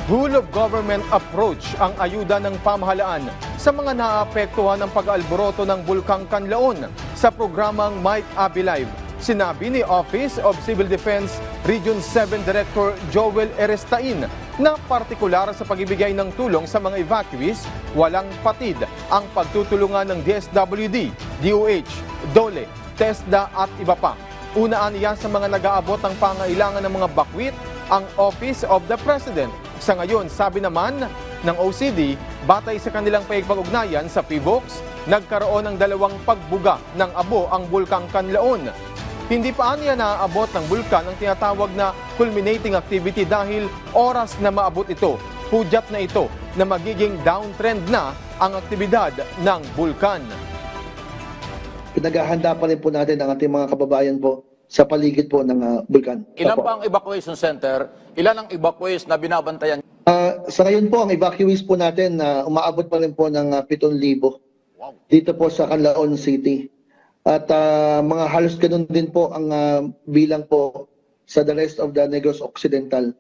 whole of government approach ang ayuda ng pamahalaan sa mga naapektuhan ng pag-aalboroto ng Bulkang Kanlaon sa programang Mike Abby Live. Sinabi ni Office of Civil Defense Region 7 Director Joel Erestain na partikular sa pagbibigay ng tulong sa mga evacuees, walang patid ang pagtutulungan ng DSWD, DOH, DOLE, TESDA at iba pa. Unaan niya sa mga nag-aabot ng pangailangan ng mga bakwit ang Office of the President. Sa ngayon, sabi naman ng OCD, batay sa kanilang paikpag-ugnayan sa PHIVOLCS, nagkaroon ng 2 pagbuga ng abo ang Bulkang Kanlaon. Hindi pa niya naaabot ng bulkan ang tinatawag na culminating activity dahil oras na maabot ito. Hudyat na ito na magiging downtrend na ang aktibidad ng bulkan. Pinaghahanda pa rin po natin ang ating mga kababayan po sa paligid po ng bulkan. Ilan pa ang evacuation center? Ilan ang evacuees na binabantayan? Sa ngayon po, ang evacuees po natin umaabot pa rin po ng 7,000 dito po sa Canlaon City. At mga halos ganun din po ang bilang po sa the rest of the Negros Occidental.